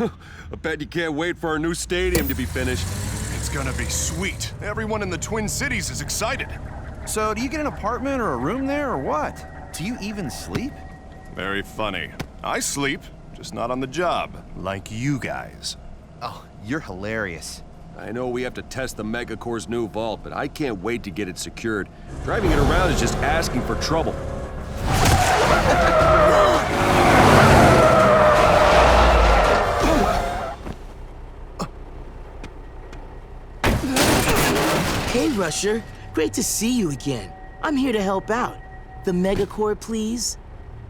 I bet you can't wait for our new stadium to be finished. It's gonna be sweet. Everyone in the Twin Cities is excited. So, do you get an apartment or a room there, or what? Do you even sleep? Very funny. I sleep, just not on the job, like you guys. Oh, you're hilarious. I know we have to test the Megacore's new vault, but I can't wait to get it secured. Driving it around is just asking for trouble. Hey, Rusher. Great to see you again. I'm here to help out. The Megacore, please?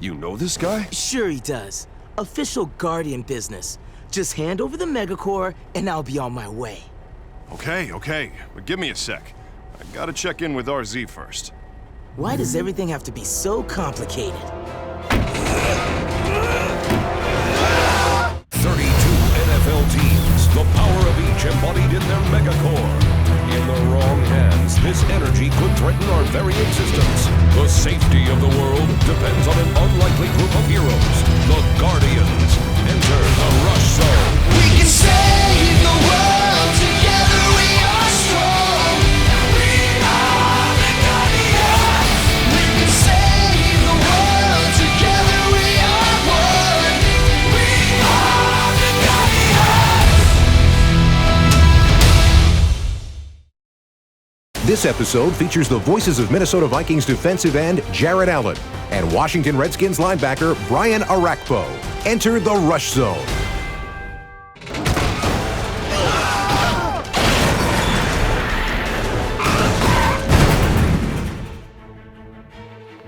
You know this guy? Sure he does. Official Guardian business. Just hand over the Megacore, and I'll be on my way. Okay, but give me a sec. I gotta check in with RZ first. Why does everything have to be so complicated? 32 NFL teams, the power of each embodied in their Megacore. In the wrong hands, this energy could threaten our very existence. The safety of the world depends on an unlikely group of heroes, the Guardians. Enter the Rush Zone. We can save the world, together we are strong. We are the Guardians. We can save the world, together we are one. We are the Guardians. This episode features the voices of Minnesota Vikings defensive end Jared Allen and Washington Redskins linebacker Brian Orakpo. Enter the Rush Zone.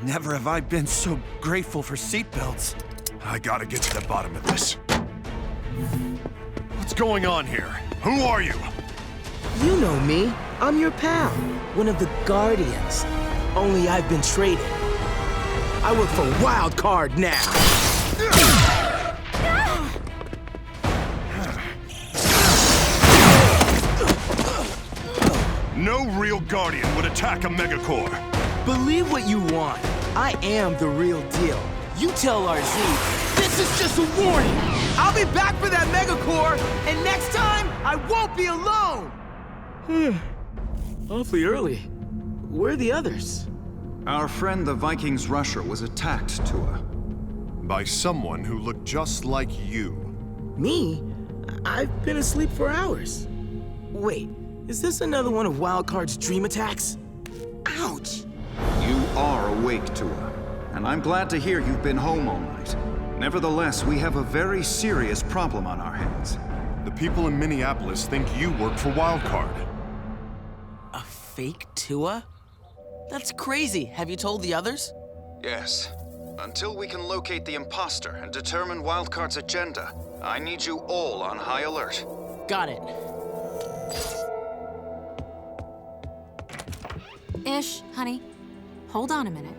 Never have I been so grateful for seatbelts. I gotta get to the bottom of this. What's going on here? Who are you? You know me. I'm your pal. One of the Guardians. Only I've been traded. I work for Wild Card now. No real Guardian would attack a Megacore. Believe what you want. I am the real deal. You tell RZ, this is just a warning. I'll be back for that Megacore, and next time, I won't be alone. Awfully early. Where are the others? Our friend the Vikings rusher was attacked, Tua. By someone who looked just like you. Me? I've been asleep for hours. Wait, is this another one of Wildcard's dream attacks? Ouch! You are awake, Tua, and I'm glad to hear you've been home all night. Nevertheless, we have a very serious problem on our hands. The people in Minneapolis think you work for Wildcard. A fake Tua? That's crazy. Have you told the others? Yes. Until we can locate the imposter and determine Wildcard's agenda, I need you all on high alert. Got it. Ish, honey. Hold on a minute.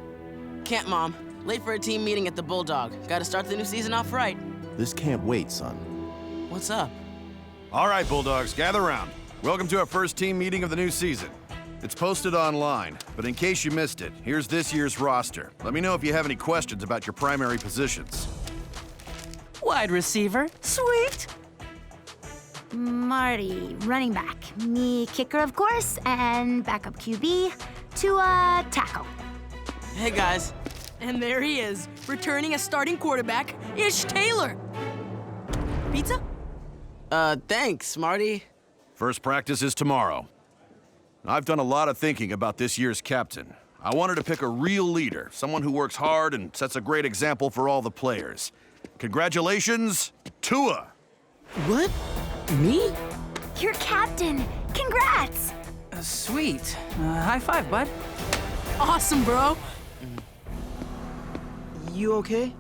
Can't, Mom. Late for a team meeting at the Bulldog. Gotta start the new season off right. This can't wait, son. What's up? All right, Bulldogs, gather around. Welcome to our first team meeting of the new season. It's posted online, but in case you missed it, here's this year's roster. Let me know if you have any questions about your primary positions. Wide receiver. Sweet. Marty, running back. Me, kicker, of course, and backup QB to tackle. Hey, guys. And there he is, returning as starting quarterback, Ish Taylor. Pizza? Thanks, Marty. First practice is tomorrow. I've done a lot of thinking about this year's captain. I wanted to pick a real leader, someone who works hard and sets a great example for all the players. Congratulations, Tua! What? Me? You're captain. Congrats! Sweet. High five, bud. Awesome, bro. You okay?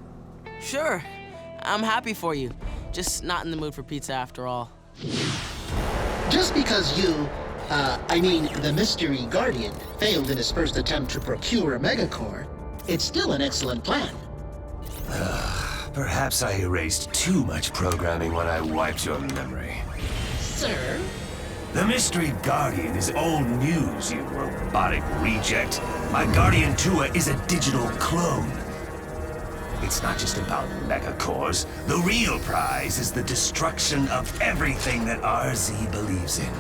Sure. I'm happy for you. Just not in the mood for pizza after all. Just because you, the Mystery Guardian, failed in his first attempt to procure a Megacore, it's still an excellent plan. Perhaps I erased too much programming when I wiped your memory. Sir? The Mystery Guardian is old news, you robotic reject. My Guardian Tua is a digital clone. It's not just about megacores. The real prize is the destruction of everything that RZ believes in.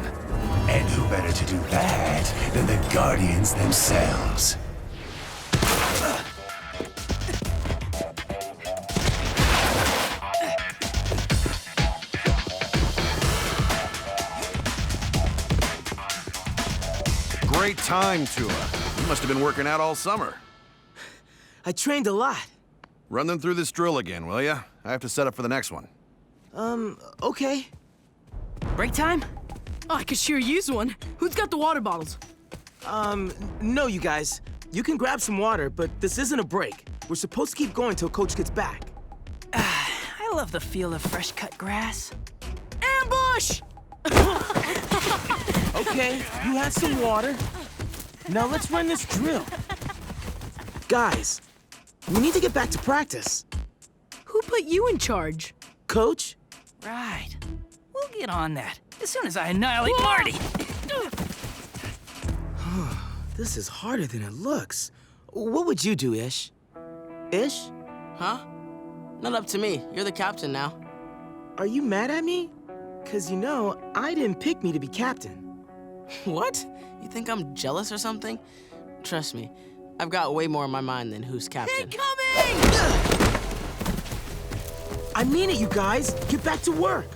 And who better to do that than the Guardians themselves? Great time, Tua. You must have been working out all summer. I trained a lot. Run them through this drill again, will ya? I have to set up for the next one. Okay. Break time? Oh, I could sure use one. Who's got the water bottles? No, you guys. You can grab some water, but this isn't a break. We're supposed to keep going till Coach gets back. I love the feel of fresh-cut grass. Ambush! Okay, you had some water. Now let's run this drill. Guys, we need to get back to practice. Who put you in charge? Coach? Right. We'll get on that as soon as I annihilate Marty. This is harder than it looks. What would you do, Ish? Ish? Huh? Not up to me. You're the captain now. Are you mad at me? 'Cause you know, I didn't pick me to be captain. What? You think I'm jealous or something? Trust me, I've got way more on my mind than who's captain. Incoming! I mean it, you guys. Get back to work.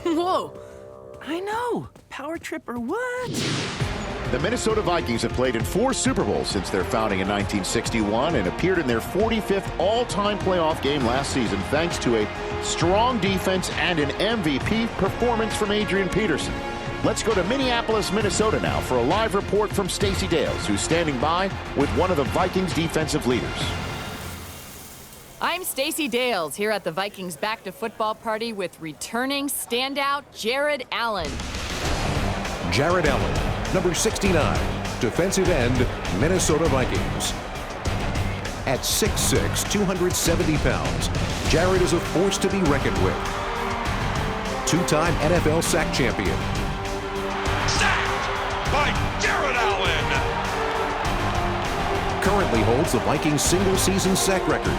Whoa. I know. Power trip or what? The Minnesota Vikings have played in 4 Super Bowls since their founding in 1961 and appeared in their 45th all-time playoff game last season thanks to a strong defense and an MVP performance from Adrian Peterson. Let's go to Minneapolis, Minnesota now for a live report from Stacey Dales, who's standing by with one of the Vikings' defensive leaders. I'm Stacey Dales here at the Vikings Back to Football party with returning standout Jared Allen. Jared Allen, number 69, defensive end, Minnesota Vikings. At 6'6", 270 pounds, Jared is a force to be reckoned with. 2-time NFL sack champion. Sacked by Jared Allen! Currently holds the Vikings single-season sack record.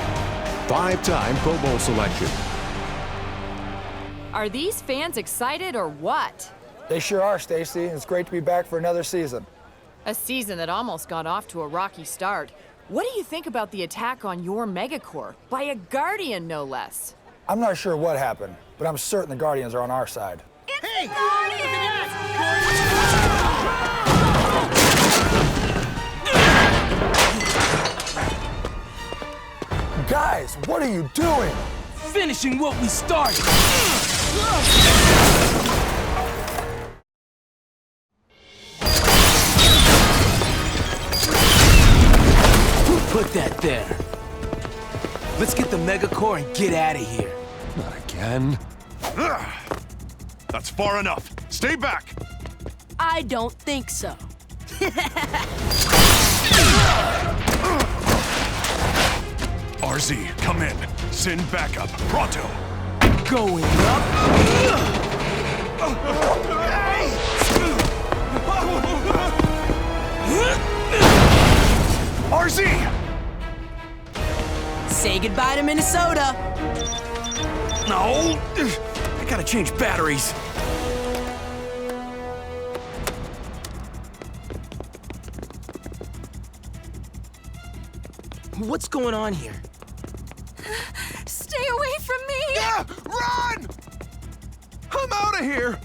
5-time Pro Bowl selection. Are these fans excited or what? They sure are, Stacey. It's great to be back for another season. A season that almost got off to a rocky start. What do you think about the attack on your megacore? By a Guardian, no less. I'm not sure what happened, but I'm certain the Guardians are on our side. Hey! Guys, what are you doing? Finishing what we started. Who put that there? Let's get the megacore and get out of here. Not again. That's far enough. Stay back. I don't think so. RZ, come in. Send backup. Pronto. Going up. RZ! Say goodbye to Minnesota. No! I gotta change batteries. What's going on here? Stay away from me! Yeah! Run! I'm out of here!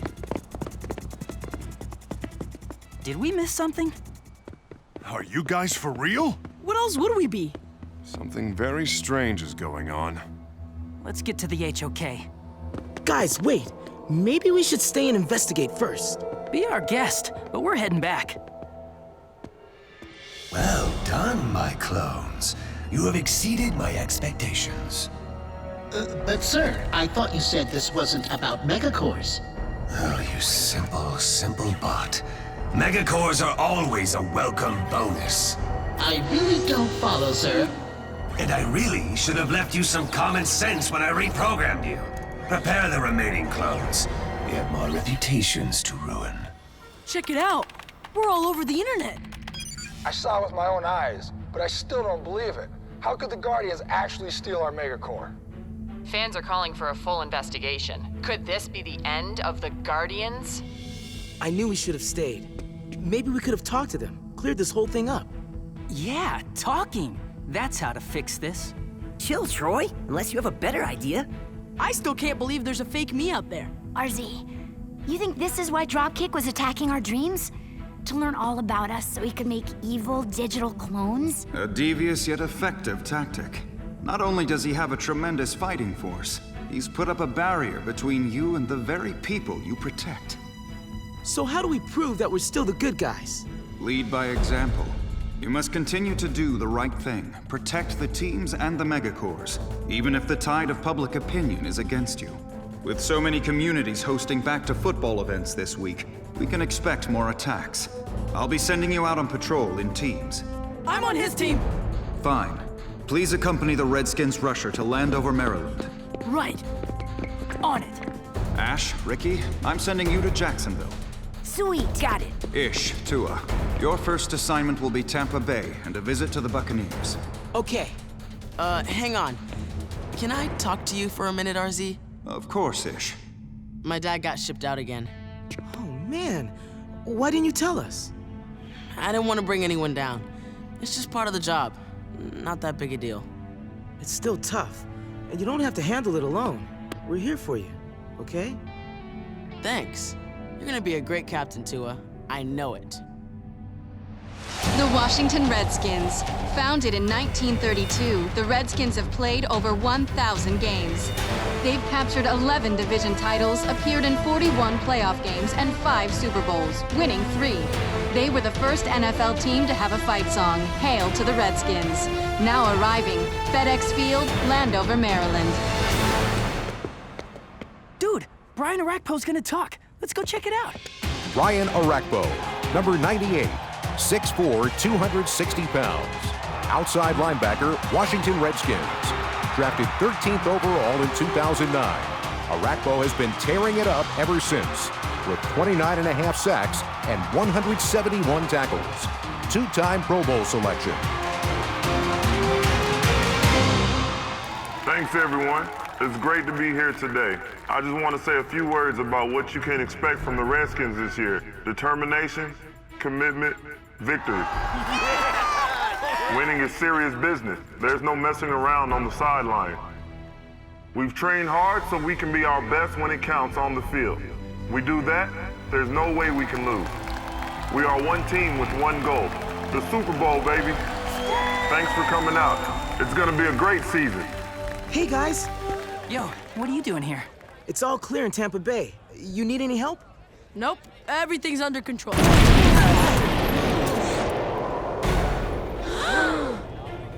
Did we miss something? Are you guys for real? What else would we be? Something very strange is going on. Let's get to the HOK. Guys, wait. Maybe we should stay and investigate first. Be our guest, but we're heading back. Well done, my clones. You have exceeded my expectations. But sir, I thought you said this wasn't about megacores. Oh, you simple bot. Megacores are always a welcome bonus. I really don't follow, sir. And I really should have left you some common sense when I reprogrammed you. Prepare the remaining clones. We have more reputations to ruin. Check it out. We're all over the internet. I saw it with my own eyes. but I still don't believe it. How could the Guardians actually steal our Megacore? Fans are calling for a full investigation. Could this be the end of the Guardians? I knew we should have stayed. Maybe we could have talked to them, cleared this whole thing up. Yeah, talking. That's how to fix this. Chill, Troy, unless you have a better idea. I still can't believe there's a fake me out there. RZ, you think this is why Dropkick was attacking our dreams? To learn all about us so he could make evil digital clones? A devious yet effective tactic. Not only does he have a tremendous fighting force, he's put up a barrier between you and the very people you protect. So how do we prove that we're still the good guys? Lead by example. You must continue to do the right thing. Protect the teams and the Megacores, even if the tide of public opinion is against you. With so many communities hosting back-to-football events this week, we can expect more attacks. I'll be sending you out on patrol in teams. I'm on his team. Fine. Please accompany the Redskins rusher to Landover, Maryland. Right. On it. Ash, Ricky, I'm sending you to Jacksonville. Sweet. Got it. Ish, Tua, your first assignment will be Tampa Bay and a visit to the Buccaneers. Okay. Hang on. Can I talk to you for a minute, RZ? Of course, Ish. My dad got shipped out again. Oh, man. Why didn't you tell us? I didn't want to bring anyone down. It's just part of the job. Not that big a deal. It's still tough, and you don't have to handle it alone. We're here for you, okay? Thanks. You're gonna be a great captain, Tua. I know it. The Washington Redskins. Founded in 1932, the Redskins have played over 1,000 games. They've captured 11 division titles, appeared in 41 playoff games, and 5 Super Bowls, winning 3. They were the first NFL team to have a fight song, Hail to the Redskins. Now arriving, FedEx Field, Landover, Maryland. Dude, Brian Orakpo's gonna talk. Let's go check it out. Brian Orakpo, number 98, 6'4", 260 pounds. Outside linebacker, Washington Redskins. Drafted 13th overall in 2009. Orakpo has been tearing it up ever since, with 29.5 sacks and 171 tackles. 2-time Pro Bowl selection. Thanks, everyone. It's great to be here today. I just want to say a few words about what you can expect from the Redskins this year. Determination, commitment, victory. Winning is serious business. There's no messing around on the sideline. We've trained hard so we can be our best when it counts on the field. We do that, there's no way we can lose. We are one team with one goal, the Super Bowl, baby. Thanks for coming out. It's gonna be a great season. Hey, guys. Yo, what are you doing here? It's all clear in Tampa Bay. You need any help? Nope. Everything's under control.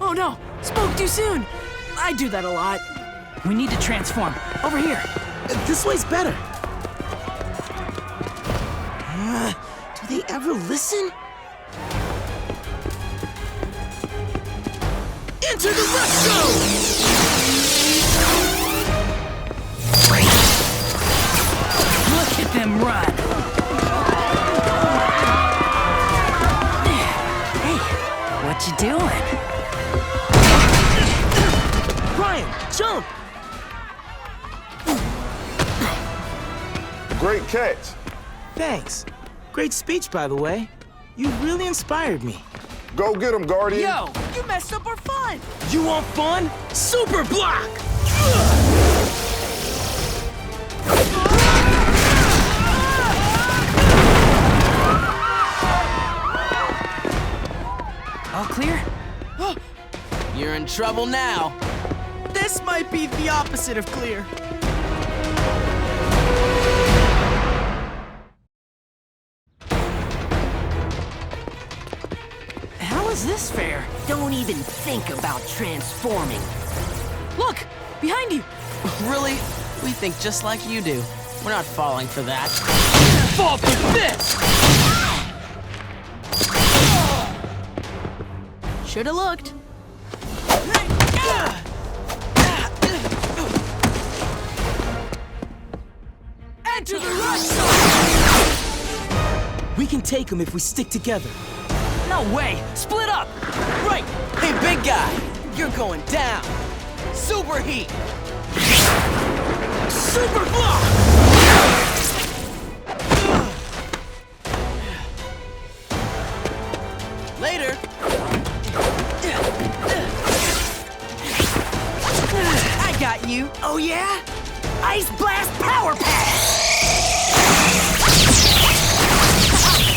Oh no! Spoke too soon! I do that a lot. We need to transform. Over here. This way's better. Do they ever listen? Enter the rush zone! Look at them run! Hey, what you doing? Brian, jump! Great catch. Thanks. Great speech, by the way. You really inspired me. Go get him, Guardian. Yo, you messed up our fun! You want fun? Super block! All clear? You're in trouble now. This might be the opposite of clear. How is this fair? Don't even think about transforming. Look! Behind you! Really? We think just like you do. We're not falling for that. Fall for this! Should've looked. Enter the rush zone! We can take them if we stick together. No way! Split up! Right! Hey, big guy! You're going down! Super heat! Super block! Later! I got you! Oh yeah? Ice Blast Power Pass!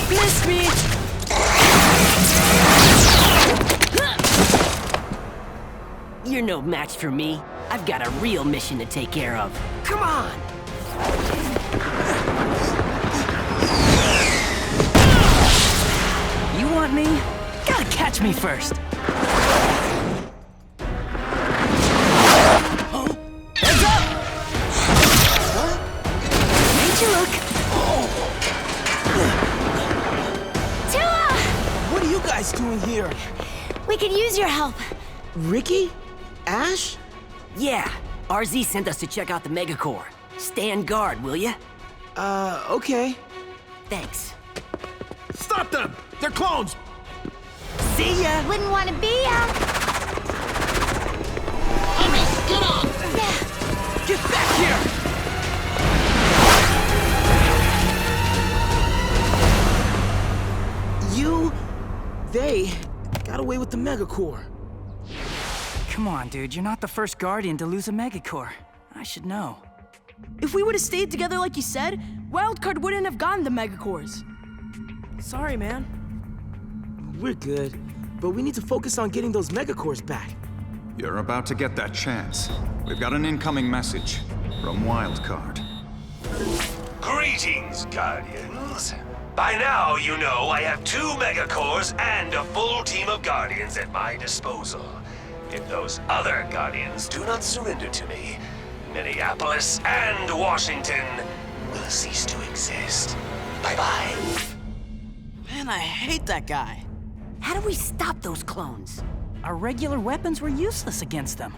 Missed me! You're no match for me. I've got a real mission to take care of. Come on! You want me? Gotta catch me first. Heads up! Ain't you look? Tua! What are you guys doing here? We could use your help. Ricky? Ash? Yeah. RZ sent us to check out the Megacore. Stand guard, will ya? Okay. Thanks. Stop them! They're clones! See ya! Wouldn't want to be ya. Hurry, get on! Get back here! They got away with the Megacore. Come on, dude. You're not the first Guardian to lose a Megacore. I should know. If we would have stayed together like you said, Wildcard wouldn't have gotten the Megacores. Sorry, man. We're good, but we need to focus on getting those Megacores back. You're about to get that chance. We've got an incoming message from Wildcard. Greetings, Guardians. By now, you know I have 2 Megacores and a full team of Guardians at my disposal. If those other Guardians do not surrender to me, Minneapolis and Washington will cease to exist. Bye-bye. Man, I hate that guy. How do we stop those clones? Our regular weapons were useless against them.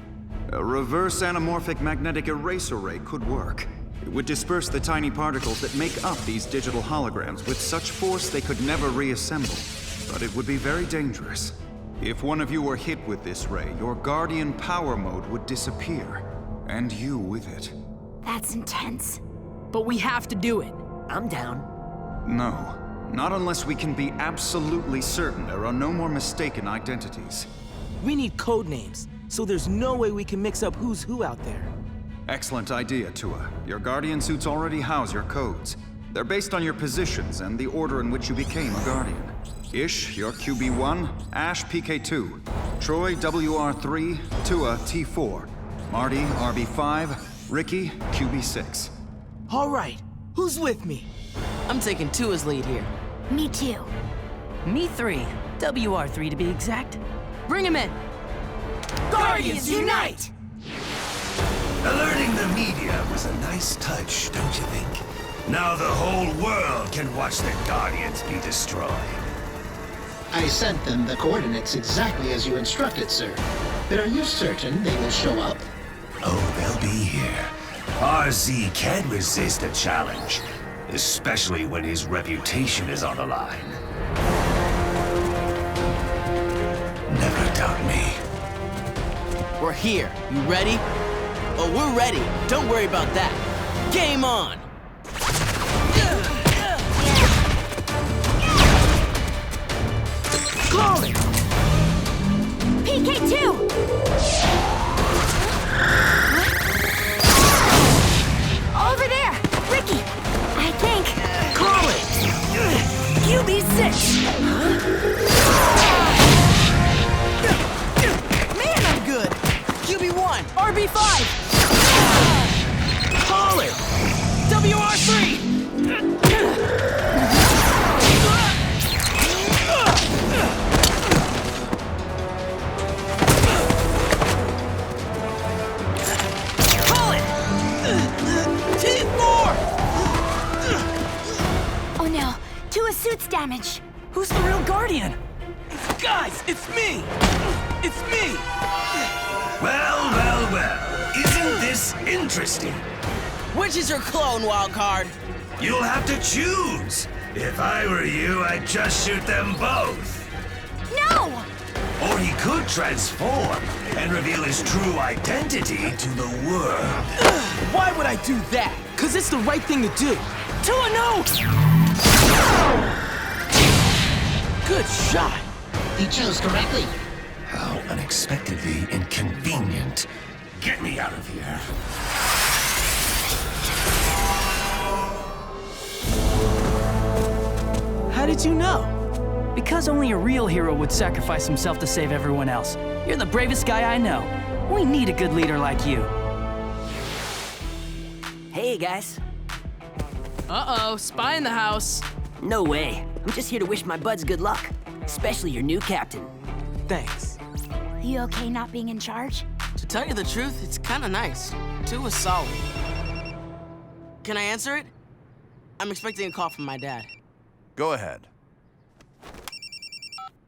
A reverse anamorphic magnetic eraser ray could work. It would disperse the tiny particles that make up these digital holograms with such force they could never reassemble. But it would be very dangerous. If one of you were hit with this ray, your Guardian power mode would disappear. And you with it. That's intense. But we have to do it. I'm down. No. Not unless we can be absolutely certain there are no more mistaken identities. We need code names, so there's no way we can mix up who's who out there. Excellent idea, Tua. Your Guardian suits already house your codes. They're based on your positions and the order in which you became a Guardian. Ish, you're QB1, Ash, PK2, Troy, WR3, Tua, T4, Marty, RB5, Ricky, QB6. All right, who's with me? I'm taking Tua's lead here. Me too. Me 3. WR3 to be exact. Bring him in. Guardians unite! Alerting the media was a nice touch, don't you think? Now the whole world can watch the Guardians be destroyed. I sent them the coordinates exactly as you instructed, sir. But are you certain they will show up? Oh, they'll be here. RZ can't resist a challenge, especially when his reputation is on the line. Never doubt me. We're here. You ready? Oh, we're ready. Don't worry about that. Game on! Clone! PK2! Over there! Ricky! I think. Call it! QB6! Man, I'm good! QB1! RB5! Call it! WR3! Oh no, Tua's suit's damaged. Who's the real Guardian? Guys, it's me! It's me! Well. Isn't this interesting? Which is your clone, Wildcard? You'll have to choose. If I were you, I'd just shoot them both. No! Or he could transform and reveal his true identity to the world. Why would I do that? Because it's the right thing to do. 2-0! Good shot. He chose correctly. How unexpectedly inconvenient. Get me out of here. How did you know? Because only a real hero would sacrifice himself to save everyone else. You're the bravest guy I know. We need a good leader like you. Hey, guys. Uh-oh, spy in the house. No way. I'm just here to wish my buds good luck. Especially your new captain. Thanks. You okay not being in charge? To tell you the truth, it's kind of nice. 2 is solid. Can I answer it? I'm expecting a call from my dad. Go ahead.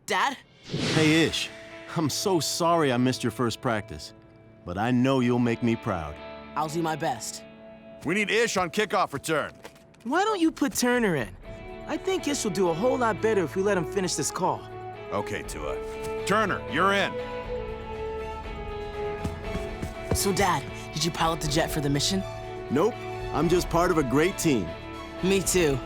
Dad? Hey, Ish. I'm so sorry I missed your first practice, but I know you'll make me proud. I'll do my best. We need Ish on kickoff return. Why don't you put Turner in? I think Ish will do a whole lot better if we let him finish this call. Okay, Tua. Turner, you're in. So, Dad, did you pilot the jet for the mission? Nope. I'm just part of a great team. Me too.